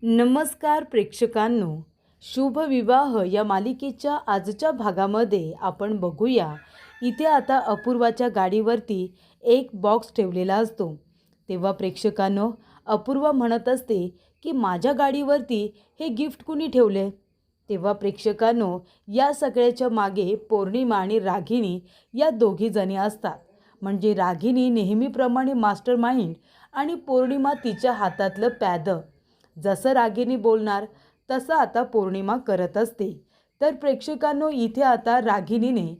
नमस्कार प्रेक्षकांनो, शुभ विवाह या मालिकेच्या आजच्या भागामध्ये आपण बघूया. इथे आता अपूर्वाच्या गाडीवरती एक बॉक्स ठेवलेला असतो. तेव्हा प्रेक्षकांनो, अपूर्वा म्हणत असते की माझ्या गाडीवरती हे गिफ्ट कुणी ठेवले. तेव्हा प्रेक्षकांनो, या सगळ्याच्या मागे पौर्णिमा आणि रागिनी या दोघी जणी असतात. म्हणजे रागिनी नेहमीप्रमाणे मास्टर माइंड आणि पौर्णिमा तिच्या हातातलं प्यादं. जसं रागिनी बोलणार तसं आता पौर्णिमा करत असते. तर प्रेक्षकांनो, इथे आता रागिनीने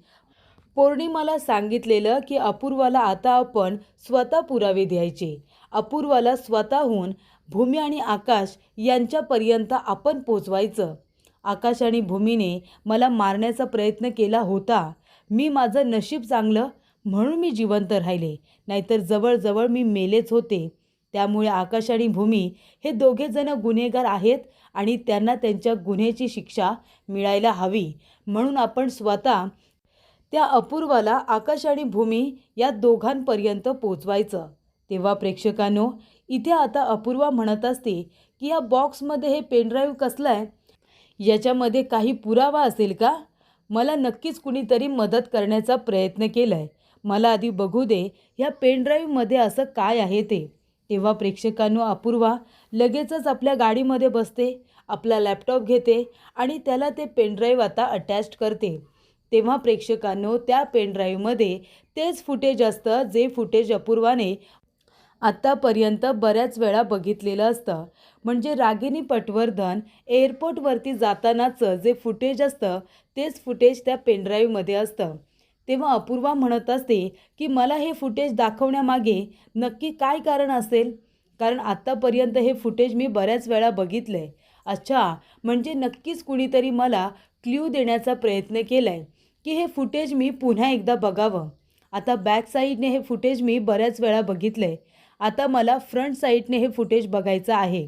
पौर्णिमाला सांगितलेलं की अपूर्वाला आता आपण स्वतः पुरावे द्यायचे. अपूर्वाला स्वतःहून भूमी आणि आकाश यांच्यापर्यंत आपण पोचवायचं. आकाश आणि भूमीने मला मारण्याचा प्रयत्न केला होता. मी माझं नशीब चांगलं म्हणून मी जिवंत राहिले, नाहीतर जवळजवळ मी मेलेच होते. त्यामुळे आकाश आणि भूमी हे दोघेजण गुन्हेगार आहेत आणि त्यांना त्यांच्या गुन्ह्याची शिक्षा मिळायला हवी. म्हणून आपण स्वतः त्या अपूर्वाला आकाश आणि भूमी या दोघांपर्यंत पोचवायचं. तेव्हा प्रेक्षकांनो, इथे आता अपूर्वा म्हणत असते की या बॉक्समध्ये हे पेनड्राईव्ह कसलं आहे? याच्यामध्ये काही पुरावा असेल का? मला नक्कीच कुणीतरी मदत करण्याचा प्रयत्न केला आहे. मला आधी बघू दे ह्या पेनड्राईव्हमध्ये असं काय आहे ते. तेव्हा प्रेक्षकांनो, अपूर्वा लगेचच आपल्या गाडीमध्ये बसते, आपला लॅपटॉप घेते आणि त्याला ते पेनड्राईव्ह आता अटॅच करते. तेव्हा प्रेक्षकांनो, त्या पेनड्राईव्हमध्ये तेच फुटेज असतं जे फुटेज अपूर्वाने आत्तापर्यंत बऱ्याच वेळा बघितलेलं असतं. म्हणजे रागिनी पटवर्धन एअरपोर्टवरती जातानाचं जे फुटेज असतं तेच फुटेज त्या पेनड्राईव्हमध्ये असतं. तेव्हा अपूर्वा म्हणत असते की मला हे फुटेज दाखवण्यामागे नक्की काय कारण असेल, कारण आत्तापर्यंत हे फुटेज मी बऱ्याच वेळा बघितलं आहे. अच्छा, म्हणजे नक्कीच कुणीतरी मला क्ल्यू देण्याचा प्रयत्न केला आहे की हे फुटेज मी पुन्हा एकदा बघावं. आता बॅक साईडने हे फुटेज मी बऱ्याच वेळा बघितलं आहे, आता मला फ्रंट साईडने हे फुटेज बघायचं आहे.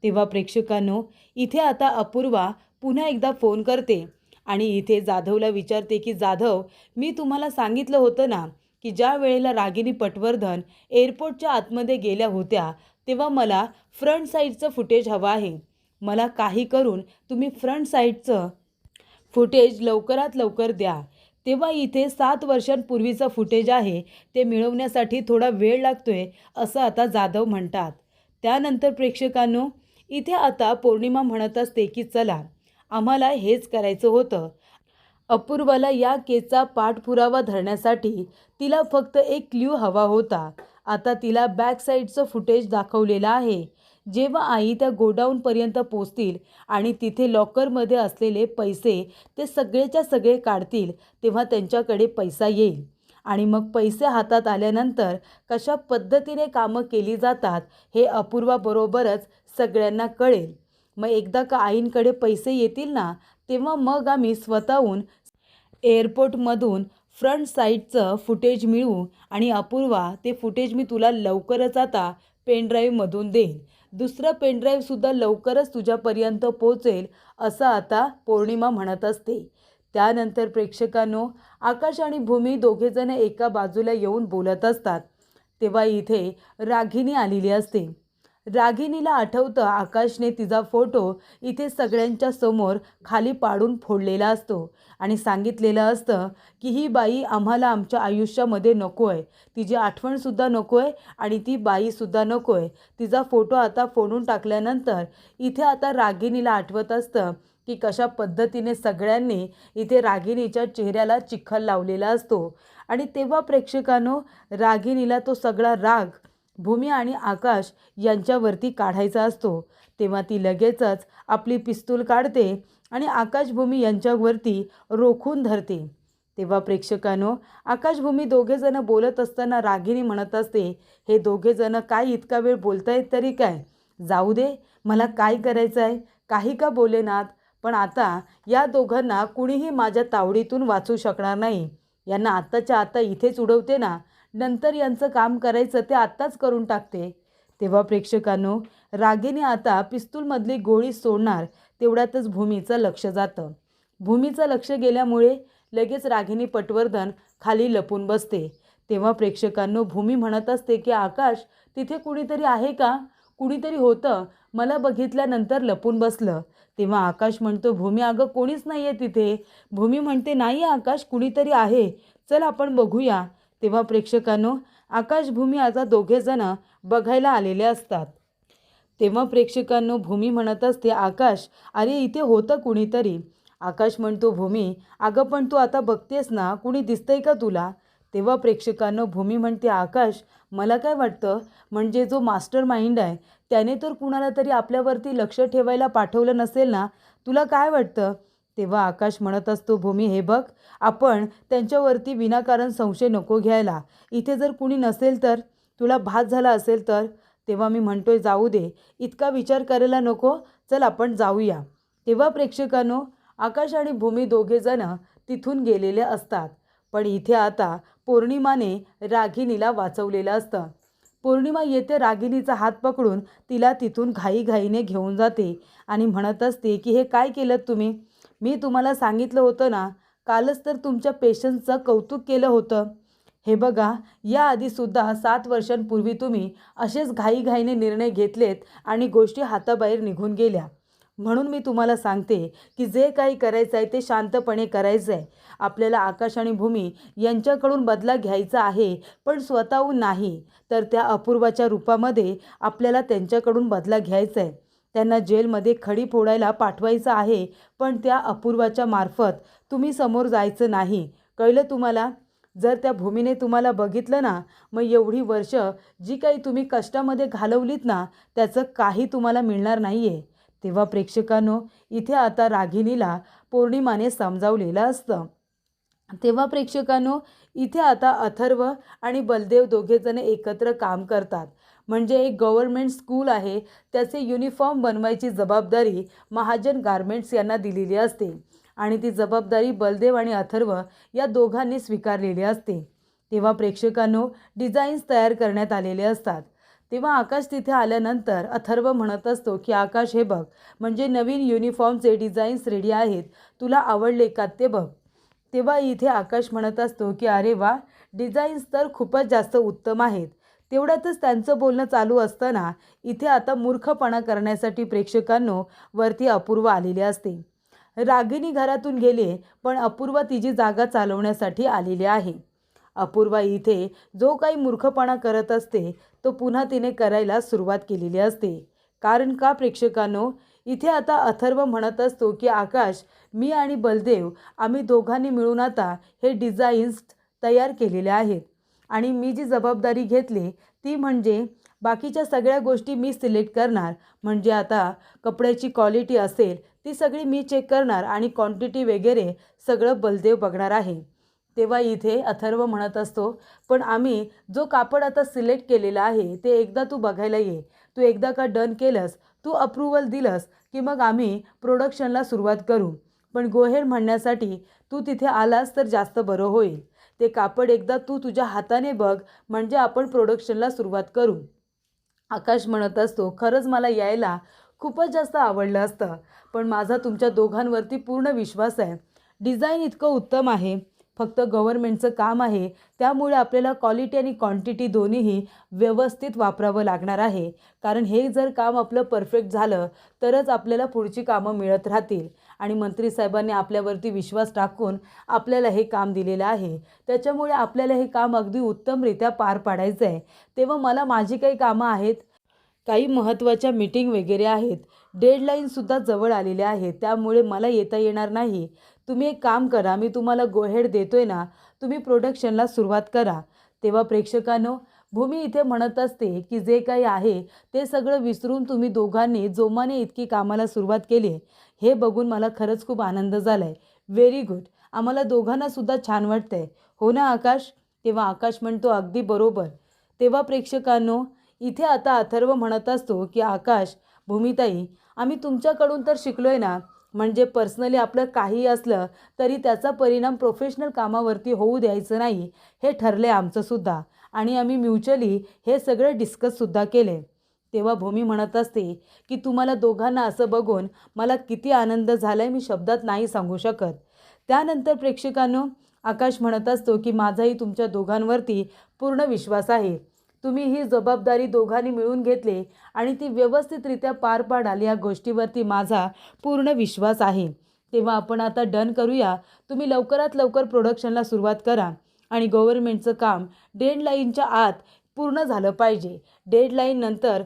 तेव्हा प्रेक्षकांनो, इथे आता अपूर्वा पुन्हा एकदा फोन करते आणि इथे जाधवला विचारते की जाधव, मी तुम्हाला सांगितलं होतं ना की ज्या वेळेला रागिनी पटवर्धन एअरपोर्टच्या आतमध्ये गेल्या होत्या तेव्हा मला फ्रंट साईडचं फुटेज हवं आहे. मला काही करून तुम्ही फ्रंट साईडचं फुटेज लवकरात लवकर द्या. तेव्हा इथे 7 वर्षांपूर्वीचं फुटेज आहे ते मिळवण्यासाठी थोडा वेळ लागतोय असं आता जाधव म्हणतात. त्यानंतर प्रेक्षकांनो, इथे आता पौर्णिमा म्हणत असते की चला, आम्हाला हेच करायचं होतं. अपूर्वाला या केसचा पाठपुरावा धरण्यासाठी तिला फक्त एक क्ल्यू हवा होता. आता तिला बॅक साईडचं फुटेज दाखवलेलं आहे. जेव्हा आई त्या गोडाऊनपर्यंत पोचतील आणि तिथे लॉकरमध्ये असलेले पैसे ते सगळेच्या सगळे काढतील तेव्हा त्यांच्याकडे पैसा येईल. आणि मग पैसे हातात आल्यानंतर कशा पद्धतीने कामं केली जातात हे अपूर्वाबरोबरच सगळ्यांना कळेल. मग एकदा का आईंकडे पैसे येतील ना, तेव्हा मग आम्ही स्वतःहून एअरपोर्टमधून फ्रंट साईडचं फुटेज मिळवू आणि अपूर्वा, ते फुटेज मी तुला लवकरच आता पेनड्राईव्हमधून देईन. दुसरं पेनड्राईव्हसुद्धा लवकरच तुझ्यापर्यंत पोहोचेल असं आता पौर्णिमा म्हणत असते. त्यानंतर प्रेक्षकांनो, आकाश आणि भूमी दोघेजण एका बाजूला येऊन बोलत असतात. तेव्हा इथे रागिनी आलेली असते. रागिनीला आठवतं आकाशने तिचा फोटो इथे सगळ्यांच्या समोर खाली पाडून फोडलेला असतो आणि सांगितलेलं असतं की ही बाई आम्हाला आमच्या आयुष्यामध्ये नको आहे, तिची आठवणसुद्धा नको आहे आणि ती बाईसुद्धा नको आहे. तिचा फोटो आता फोडून टाकल्यानंतर इथे आता रागिनीला आठवत असतं की कशा पद्धतीने सगळ्यांनी इथे रागिनीच्या चेहऱ्याला चिखल लावलेला असतो. आणि तेव्हा प्रेक्षकांनो, रागिनीला तो सगळा राग भूमी आणि आकाश यांच्यावरती काढायचा असतो. तेव्हा ती लगेचच आपली पिस्तूल काढते आणि आकाश भूमी यांच्यावरती रोखून धरते. तेव्हा प्रेक्षकांनो, आकाश भूमी दोघेजण बोलत असताना रागिनी म्हणत असते, हे दोघेजण काय इतका वेळ बोलतायत तरी काय, जाऊ दे, मला काय करायचं आहे, काही का बोलेनात. पण आता या दोघांना कुणीही माझ्या तावडीतून वाचू शकणार नाही. यांना आत्ताच्या आता इथेच उडवते ना, नंतर यांचं काम करायचं ते आत्ताच करून टाकते. तेव्हा प्रेक्षकांनो, रागिनी आता पिस्तूलमधली गोळी सोडणार तेवढ्यातच भूमीचं लक्ष जातं. भूमीचं लक्ष गेल्यामुळे लगेच रागिनी पटवर्धन खाली लपून बसते. तेव्हा प्रेक्षकांनो, भूमी म्हणत असते की आकाश, तिथे कुणीतरी आहे का, कुणीतरी होतं, मला बघितल्यानंतर लपून बसलं. तेव्हा आकाश म्हणतो, भूमी अगं कोणीच नाही आहे तिथे. भूमी म्हणते, नाही आकाश, कुणीतरी आहे, चल आपण बघूया. तेव्हा प्रेक्षकांनो, आकाश भूमी आता दोघेजण बघायला आलेले असतात. तेव्हा प्रेक्षकांनो, भूमी म्हणत असते, आकाश अरे इथे होतं कुणीतरी. आकाश म्हणतो, भूमी अगं पण तू आता बघतेस ना, कुणी दिसतंय का तुला? तेव्हा प्रेक्षकांनो, भूमी म्हणते, आकाश मला काय वाटतं, म्हणजे जो मास्टर माइंड आहे त्याने तर कुणाला तरी आपल्यावरती लक्ष ठेवायला पाठवलं नसेल ना, तुला काय वाटतं? तेव्हा आकाश म्हणत असतो, भूमी हे बघ, आपण त्यांच्यावरती विनाकारण संशय नको घ्यायला. इथे जर कुणी नसेल तर, तुला भास झाला असेल तर. तेव्हा मी म्हणतोय, जाऊ दे, इतका विचार करायला नको, चल आपण जाऊया. तेव्हा प्रेक्षकांनो, आकाश आणि भूमी दोघेजण तिथून गेलेले असतात. पण इथे आता पौर्णिमाने रागिणीला वाचवलेलं असतं. पौर्णिमा येते, रागिणीचा हात पकडून तिला तिथून घाईघाईने घेऊन जाते आणि म्हणत असते की हे काय केलं तुम्ही? मी तुम्हाला सांगितलं होतं ना, कालच तर तुमच्या पेशन्सचं कौतुक केलं होतं. हे बघा, याआधीसुद्धा 7 वर्षांपूर्वी तुम्ही असेच घाईघाईने निर्णय घेतलेत आणि गोष्टी हाताबाहेर निघून गेल्या. म्हणून मी तुम्हाला सांगते की जे काही करायचं आहे ते शांतपणे करायचं आहे. आपल्याला आकाश आणि भूमी यांच्याकडून बदला घ्यायचा आहे, पण स्वतःहून नाही, तर त्या अपूर्वाच्या रूपामध्ये आपल्याला त्यांच्याकडून बदला घ्यायचा आहे. त्यांना जेलमध्ये खडी फोडायला पाठवायचं आहे, पण त्या अपूर्वाच्या मार्फत तुम्ही समोर जायचं नाही. कळलं तुम्हाला? जर त्या भूमीने तुम्हाला बघितलं ना, मग एवढी वर्ष जी काही तुम्ही कष्टामध्ये घालवलीत ना, त्याचं काही तुम्हाला मिळणार नाही आहे. तेव्हा प्रेक्षकांनो, इथे आता रागिणीला पौर्णिमाने समजावलेलं असतं. तेव्हा प्रेक्षकांनो, इथे आता अथर्व आणि बलदेव दोघेजण एकत्र काम करतात. म्हणजे एक गव्हर्नमेंट स्कूल आहे, त्याचे युनिफॉर्म बनवायची जबाबदारी महाजन गारमेंट्स यांना दिलेली असते आणि ती जबाबदारी बलदेव आणि अथर्व या दोघांनी स्वीकारलेली असते. तेव्हा प्रेक्षकांनो, डिझाईन्स तयार करण्यात आलेले असतात. तेव्हा आकाश तिथे आल्यानंतर अथर्व म्हणत असतो की आकाश हे बघ, म्हणजे नवीन युनिफॉर्मचे डिझाईन्स रेडी आहेत, तुला आवडले का ते बघ. तेव्हा इथे आकाश म्हणत असतो की अरे वा, डिझाईन्स तर खूपच जास्त उत्तम आहेत. तेवढ्यातच त्यांचं बोलणं चालू असताना इथे आता मूर्खपणा करण्यासाठी प्रेक्षकांनो वरती अपूर्वा आलेली असते. रागिनी घरातून गेले, पण अपूर्वा तिची जागा चालवण्यासाठी आलेली आहे. अपूर्वा इथे जो काही मूर्खपणा करत असते तो पुन्हा तिने करायला सुरुवात केलेली असते. कारण का प्रेक्षकांनो, इथे आता अथर्व म्हणत असतो की आकाश, मी आणि बलदेव आम्ही दोघांनी मिळून आता हे डिझाईन्स तयार केलेले आहेत आणि मी जी जबाबदारी घेतली ती म्हणजे बाकीच्या सगळ्या गोष्टी मी सिलेक्ट करणार. म्हणजे आता कपड्याची क्वालिटी असेल ती सगळी मी चेक करणार आणि क्वांटिटी वगैरे सगळं बलदेव बघणार आहे. तेव्हा इथे अथर्व म्हणत असतो, पण आम्ही जो कापड आता सिलेक्ट केलेला आहे ते एकदा तू बघायला ये. तू एकदा का डन केलंस, तू अप्रूव्हल दिलंस की मग आम्ही प्रोडक्शनला सुरुवात करू. पण गोहेड म्हणण्यासाठी तू तिथे आलास तर जास्त बरं होईल. ते कापड एकदा तू तुझ्या हाताने बघ, म्हणजे आपण प्रोडक्शनला सुरुवात करू. आकाश म्हणत असतो, खरंच मला यायला खूपच जास्त आवडलं असतं, पण माझा तुमच्या दोघांवरती पूर्ण विश्वास आहे. डिझाईन इतकं उत्तम आहे, फक्त गव्हर्नमेंटचं काम आहे, त्यामुळे आपल्याला क्वालिटी आणि क्वांटिटी दोन्हीही व्यवस्थित वापरावं लागणार आहे. कारण हे जर काम आपलं परफेक्ट झालं तरच आपल्याला पुढची कामं मिळत राहतील आणि मंत्री साहेबांनी आपल्यावरती विश्वास टाकून आपल्याला हे काम दिलेलं आहे. त्याच्यामुळे आपल्याला हे काम अगदी उत्तमरित्या पार पाडायचं आहे. तेव्हा मला माझी काही कामं आहेत, काही महत्त्वाच्या मीटिंग वगैरे आहेत, डेडलाईनसुद्धा जवळ आलेल्या आहेत, त्यामुळे मला येता येणार नाही. तुम्ही एक काम करा, मी तुम्हाला गोहेड देतोय ना, तुम्ही प्रोडक्शनला सुरुवात करा. तेव्हा प्रेक्षकांनो, भूमी इथे म्हणत असते की जे काही आहे ते सगळं विसरून तुम्ही दोघांनी जोमाने इतकी कामाला सुरुवात केली, हे बघून मला खरंच खूप आनंद झाला आहे. व्हेरी गुड, आम्हाला दोघांनासुद्धा छान वाटतं आहे, हो ना आकाश? तेव्हा आकाश म्हणतो, अगदी बरोबर. तेव्हा प्रेक्षकांनो, इथे आता अथर्व म्हणत असतो की आकाश, भूमिताई, आम्ही तुमच्याकडून तर शिकलो आहे ना, म्हणजे पर्सनली आपलं काही असलं तरी त्याचा परिणाम प्रोफेशनल कामावरती होऊ द्यायचं नाही, हे ठरले आमचंसुद्धा आणि आम्ही म्युच्युअली हे सगळं डिस्कससुद्धा केले. तेव्हा भूमी म्हणत असते की तुम्हाला दोघांना असं बघून मला किती आनंद झाला आहे, मी शब्दात नाही सांगू शकत. त्यानंतर प्रेक्षकांनो, आकाश म्हणत असतो की माझाही तुमच्या दोघांवरती पूर्ण विश्वास आहे. तुम्ही ही जबाबदारी दोघांनी मिळून घेतली आणि ती व्यवस्थितरित्या पार पाडाल या गोष्टीवरती माझा पूर्ण विश्वास आहे. तेव्हा आपण आता डन करूया. तुम्ही लवकरात लवकर प्रोडक्शनला सुरुवात करा आणि गव्हर्नमेंटचं काम डेडलाईनच्या आत पूर्ण झालं पाहिजे. डेडलाईननंतर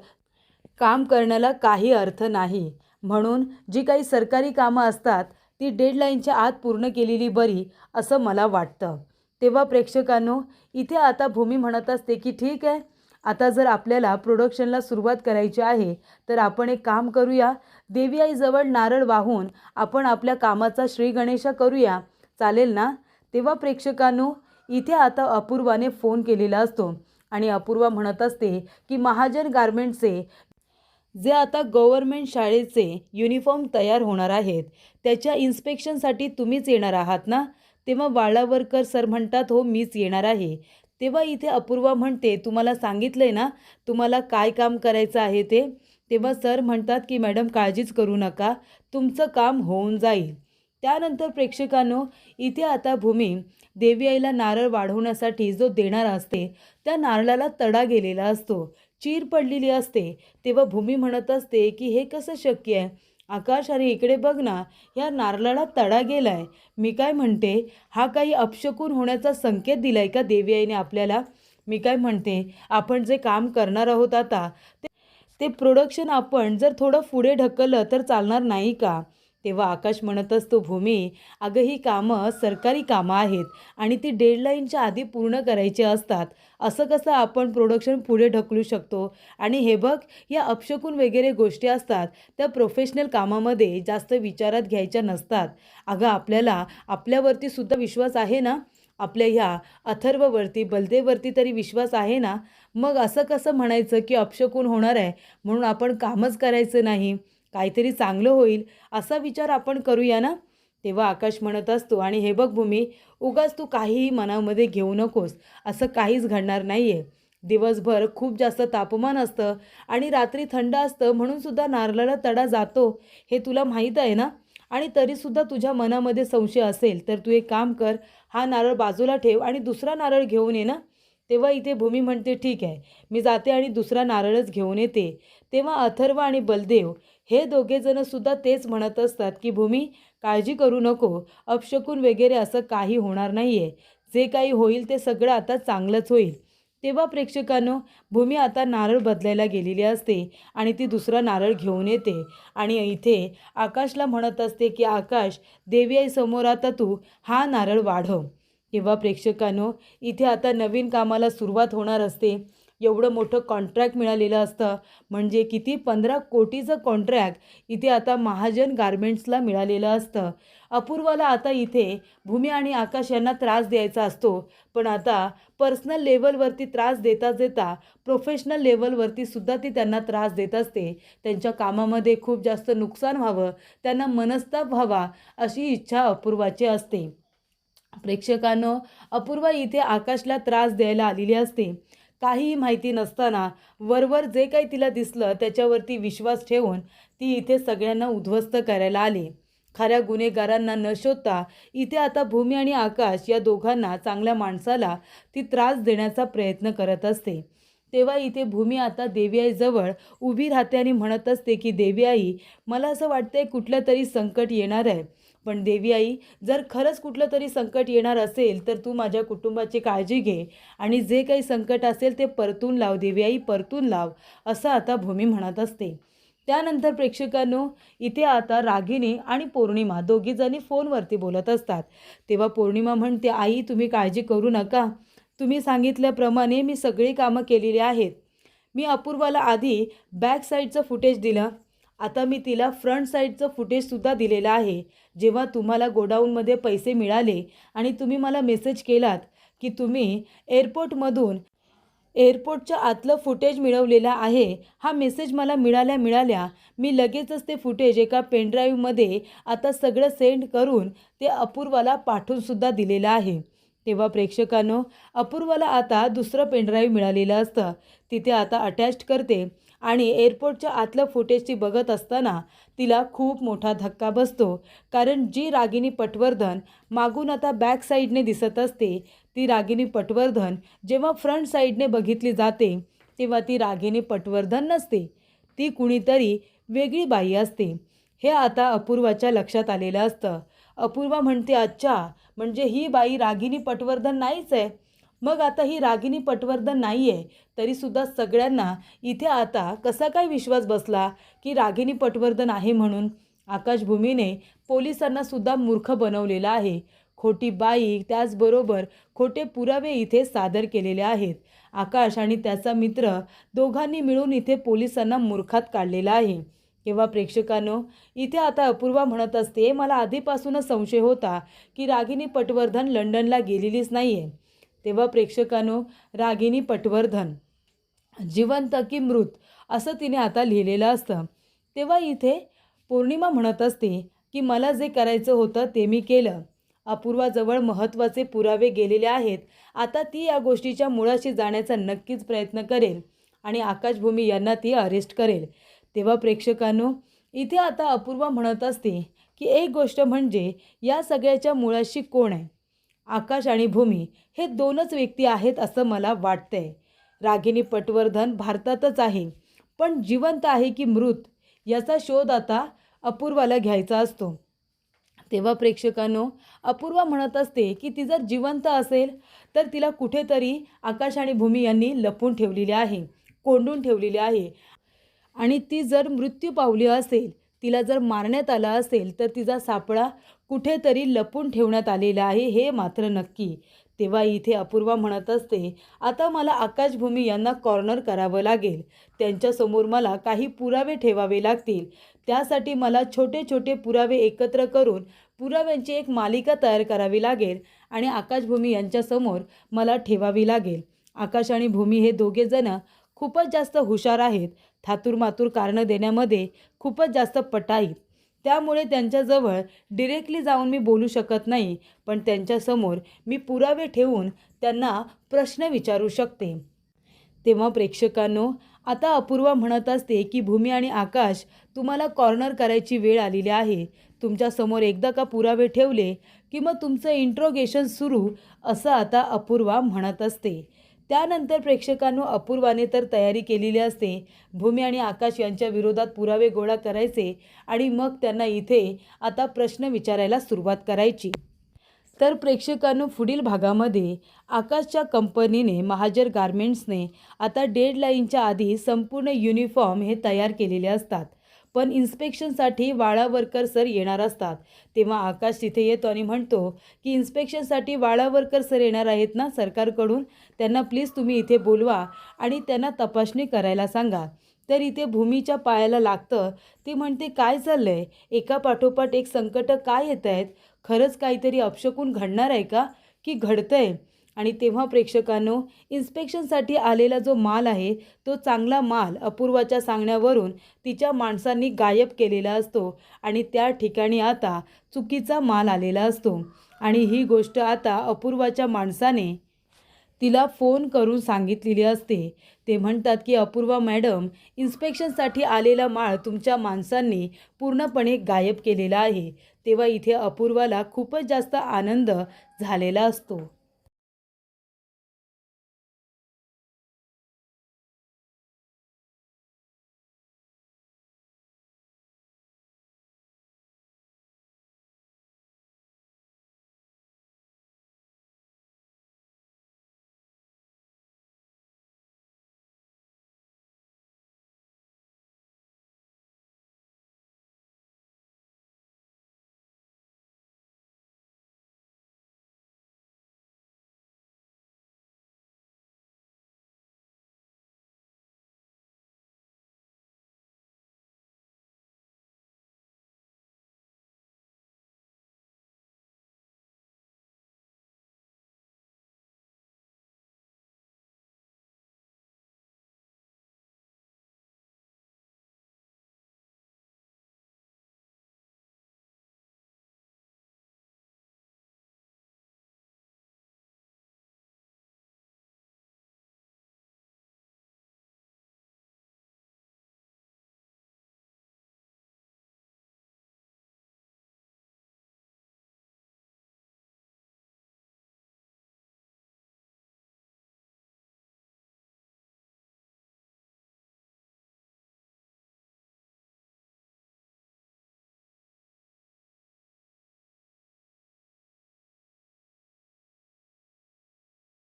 काम करण्याला काही अर्थ नाही. म्हणून जी काही सरकारी कामं असतात ती डेडलाईनच्या आत पूर्ण केलेली बरी असं मला वाटतं. तेव्हा प्रेक्षकांनो, इथे आता भूमी म्हणत असते की ठीक आहे, आता जर आपल्याला प्रोडक्शनला सुरुवात करायची आहे तर आपण एक काम करूया, देवी आईजवळ नारळ वाहून आपण आपल्या कामाचा श्रीगणेशा करूया, चालेल ना? तेव्हा प्रेक्षकांनो, इथे आता अपूर्वाने फोन केलेला असतो आणि अपूर्वा म्हणत असते की महाजन गारमेंटचे जे आता गव्हर्नमेंट शाळेचे युनिफॉर्म तयार होणार आहेत त्याच्या इन्स्पेक्शनसाठी तुम्हीच येणार आहात ना? तेव्हा वाळावरकर सर म्हणतात हो, मीच येणार आहे. तेव्हा इथे अपूर्वा म्हणते, तुम्हाला सांगितलंय ना तुम्हाला काय काम करायचं आहे ते? तेव्हा सर म्हणतात की मॅडम काळजीच करू नका, तुमचं काम होऊन जाईल. त्यानंतर प्रेक्षकांनो, इथे आता भूमी देवी आईला नारळ वाढवण्यासाठी जो देणार असते त्या नारळाला तडा गेलेला असतो, चीर पडलेली असते. तेव्हा भूमी म्हणत असते की हे कसं शक्य आहे? आकाश, अरे इकडे बघ ना, ह्या नारळाला तडा गेलाय. मी काय म्हणते, हा काही अपशकुन होण्याचा संकेत दिलाय का देवी आईने आपल्याला? मी काय म्हणते, आपण जे काम करणार आहोत आता ते प्रोडक्शन आपण जर थोडं पुढे ढकललं तर चालणार नाही का? तेव्हा आकाश म्हणत असतो, भूमी अगं ही कामं सरकारी कामं आहेत आणि ती डेडलाईनच्या आधी पूर्ण करायची असतात. असं कसं आपण प्रोडक्शन पुढे ढकलू शकतो? आणि हे बघ, या अपशकुन वगैरे गोष्टी असतात त्या प्रोफेशनल कामामध्ये जास्त विचारात घ्यायच्या नसतात. अगं आपल्याला आपल्यावरती सुद्धा विश्वास आहे ना, आपल्या ह्या अथर्ववरती बलदेववरती तरी विश्वास आहे ना. मग असं कसं म्हणायचं की अपशकुन होणार आहे म्हणून आपण कामच करायचं नाही, काहीतरी चांगलं होईल असा विचार आपण करूया ना? तेव्हा आकाश म्हणत असतो, आणि हे बघ भूमी, उगाच तू काहीही मनामध्ये घेऊ नकोस, असं काहीच घडणार नाही आहे. दिवसभर खूप जास्त तापमान असतं आणि रात्री थंड असतं म्हणून सुद्धा नारळाला तडा जातो, हे तुला माहीत आहे ना? आणि तरीसुद्धा तुझ्या मनामध्ये संशय असेल तर तू एक काम कर, हा नारळ बाजूला ठेव आणि दुसरा नारळ घेऊन ये ना. तेव्हा इथे भूमी म्हणते, ठीक आहे, मी जाते आणि दुसरा नारळच घेऊन येते. तेव्हा अथर्व आणि बलदेव हे दोघेजणंसुद्धा तेच म्हणत असतात की भूमी काळजी करू नको, अपशकुन वगैरे असं काही होणार नाही आहे, जे काही होईल ते सगळं आता चांगलंच होईल. तेव्हा प्रेक्षकांनो, भूमी आता नारळ बदलायला गेलेली असते आणि ती दुसरा नारळ घेऊन येते आणि इथे आकाशला म्हणत असते की आकाश, देवी आई समोर आता तू हा नारळ वाढव. तेव्हा प्रेक्षकांनो, इथे आता नवीन कामाला सुरुवात होणार असते. एवढं मोठं कॉन्ट्रॅक्ट मिळालेलं असतं, म्हणजे किती 15 कोटीचं कॉन्ट्रॅक्ट इथे आता महाजन गारमेंट्सला मिळालेलं असतं. अपूर्वाला आता इथे भूमी आणि आकाश यांना त्रास द्यायचा असतो, पण आता पर्सनल लेवलवरती त्रास देता देता प्रोफेशनल लेवलवरती सुद्धा ती त्यांना त्रास देत असते. त्यांच्या कामामध्ये खूप जास्त नुकसान व्हावं, त्यांना मनस्ताप व्हावा अशी इच्छा अपूर्वाची असते. प्रेक्षकांनो, अपूर्वा इथे आकाशला त्रास द्यायला आलेली असते. काहीही माहिती नसताना वरवर जे काही तिला दिसलं त्याच्यावरती विश्वास ठेवून ती इथे सगळ्यांना उद्ध्वस्त करायला आली. खऱ्या गुन्हेगारांना न शोधता इथे आता भूमी आणि आकाश या दोघांना, चांगल्या माणसाला ती त्रास देण्याचा प्रयत्न करत असते. तेव्हा इथे भूमी आता देवी आईजवळ उभी राहते आणि म्हणत असते की देवी आई, मला असं वाटतंय कुठलं तरी संकट येणार आहे. पण देवी आई, जर खरंच कुठलं तरी संकट येणार असेल तर तू माझ्या कुटुंबाची काळजी घे आणि जे काही संकट असेल ते परतून लाव देवी आई, परतून लाव, असं आता भूमी म्हणत असते. त्यानंतर प्रेक्षकांनो, इथे आता रागिनी आणि पौर्णिमा दोघीजणी फोनवरती बोलत असतात. तेव्हा पौर्णिमा म्हणते, आई तुम्ही काळजी करू नका, तुम्ही सांगितल्याप्रमाणे मी सगळी कामं केलेली आहेत. मी अपूर्वाला आधी बॅक साईडचं फुटेज दिलं, आता मी तिला फ्रंट साईडचं फुटेजसुद्धा दिलेलं आहे. जेव्हा तुम्हाला गोडाऊनमध्ये पैसे मिळाले आणि तुम्ही मला मेसेज केलात की तुम्ही एअरपोर्टच्या आतलं फुटेज मिळवलेलं आहे, हा मेसेज मला मिळाल्या मी लगेचच ते फुटेज एका पेनड्राईव्हमध्ये आता सगळं सेंड करून ते अपूर्वाला पाठवूनसुद्धा दिलेलं आहे. तेव्हा प्रेक्षकांनो, अपूर्वाला आता दुसरं पेनड्राईव्ह मिळालेलं असतं, तिथे आता अटॅच करते आणि एअरपोर्टच्या आतलं फुटेज ती बघत असताना तिला खूप मोठा धक्का बसतो. कारण जी रागिनी पटवर्धन मागून आता बॅक साईडने दिसत असते, ती रागिनी पटवर्धन जेव्हा फ्रंट साईडने बघितली जाते तेव्हा ती रागिनी पटवर्धन नसते, ती कुणीतरी वेगळी बाई असते हे आता अपूर्वाच्या लक्षात आलेलं असतं. अपूर्वा म्हणते, अच्छा, म्हणजे ही बाई रागिनी पटवर्धन नाहीच आहे. मग आता ही रागिनी पटवर्धन नाही आहे तरीसुद्धा सगळ्यांना इथे आता कसा काय विश्वास बसला की रागिनी पटवर्धन आहे म्हणून. आकाशभूमीने पोलिसांना सुद्धा मूर्ख बनवलेलं आहे. खोटी बाई त्याचबरोबर खोटे पुरावे इथे सादर केलेले आहेत. आकाश आणि त्याचा मित्र दोघांनी मिळून इथे पोलिसांना मूर्खात काढलेला आहे. तेव्हा प्रेक्षकांनो, इथे आता अपूर्वा म्हणत असते, मला आधीपासूनच संशय होता की रागिनी पटवर्धन लंडनला गेलेलीच नाही आहे. तेव्हा प्रेक्षकांनो, रागिनी पटवर्धन जिवंत की मृत असं तिने आता लिहिलेलं असतं. तेव्हा इथे पौर्णिमा म्हणत असते की मला जे करायचं होतं ते मी केलं. अपूर्वाजवळ महत्त्वाचे पुरावे गेलेले आहेत. आता ती या गोष्टीच्या मुळाशी जाण्याचा नक्कीच प्रयत्न करेल आणि आकाशभूमी यांना ती अरेस्ट करेल. तेव्हा प्रेक्षकांनो, इथे आता अपूर्वा म्हणत असते की एक गोष्ट म्हणजे या सगळ्याच्या मुळाशी कोण आहे? आकाश आणि भूमी हे दोनच व्यक्ती आहेत असं मला वाटतंय. रागिनी पटवर्धन भारतातच आहे, पण जिवंत आहे की मृत याचा शोध आता अपूर्वाला घ्यायचा असतो. तेव्हा प्रेक्षकांनो, अपूर्वा म्हणत असते की ती जर जिवंत असेल तर तिला कुठेतरी आकाश आणि भूमी यांनी लपवून ठेवलेली आहे, कोंडून ठेवलेली आहे. आणि ती जर मृत्यू पावली असेल, तिला जर मारण्यात आलं असेल तर तिचा सापळा कुठेतरी लपून ठेवण्यात आलेला आहे हे मात्र नक्की. तेव्हा इथे अपूर्वा म्हणत असते, आता मला आकाशभूमी यांना कॉर्नर करावं लागेल. त्यांच्यासमोर मला काही पुरावे ठेवावे लागतील. त्यासाठी मला छोटे छोटे पुरावे एकत्र करून पुराव्यांची एक मालिका तयार करावी लागेल आणि आकाशभूमी यांच्यासमोर मला ठेवावी लागेल. आकाश आणि भूमी हे दोघेजण खूपच जास्त हुशार आहेत. थातूरमातूर कारणं देण्यामध्ये खूपच जास्त पटाईत. त्यामुळे त्यांच्याजवळ डिरेक्टली जाऊन मी बोलू शकत नाही, पण त्यांच्यासमोर मी पुरावे ठेवून त्यांना प्रश्न विचारू शकते. तेव्हा प्रेक्षकांनो, आता अपूर्वा म्हणत असते की भूमी आणि आकाश, तुम्हाला कॉर्नर करायची वेळ आलेली आहे. तुमच्यासमोर एकदा का पुरावे ठेवले की मग तुमचं इंट्रोगेशन सुरू, असं आता अपूर्वा म्हणत असते. त्यानंतर प्रेक्षकांनो, अपूर्वाने तर तयारी केलेली असते. भूमी आणि आकाश यांच्या विरोधात पुरावे गोळा करायचे आणि मग त्यांना इथे आता प्रश्न विचारायला सुरुवात करायची. तर प्रेक्षकांनो, पुढील भागामध्ये आकाशच्या कंपनीने महाजर गारमेंट्सने आता डेडलाईनच्या आधी संपूर्ण युनिफॉर्म हे तयार केलेले असतात. पण इन्स्पेक्शनसाठी वाळावरकर सर येणार असतात. तेव्हा आकाश तिथे येतो आणि म्हणतो की इन्स्पेक्शनसाठी वाळावरकर सर येणार आहेत ना सरकारकडून, त्यांना प्लीज तुम्ही इथे बोलवा आणि त्यांना तपासणी करायला सांगा. तर इथे भूमीच्या पायाला लागतं. ती म्हणते, काय चाललं आहे? एका पाठोपाठ एक संकट काय येत आहेत? खरंच काहीतरी अपशकून घडणार आहे का की घडतं आहे? आणि तेव्हा प्रेक्षकांनो, इन्स्पेक्शनसाठी आलेला जो माल आहे तो चांगला माल अपूर्वाच्या सांगण्यावरून तिच्या माणसांनी गायब केलेला असतो आणि त्या ठिकाणी आता चुकीचा माल आलेला असतो. आणि ही गोष्ट आता अपूर्वाच्या माणसाने तिला फोन करून सांगितलेली असते. ते म्हणतात की अपूर्वा मॅडम, इन्स्पेक्शनसाठी आलेला माल तुमच्या माणसांनी पूर्णपणे गायब केलेला आहे. तेव्हा इथे अपूर्वाला खूपच जास्त आनंद झालेला असतो.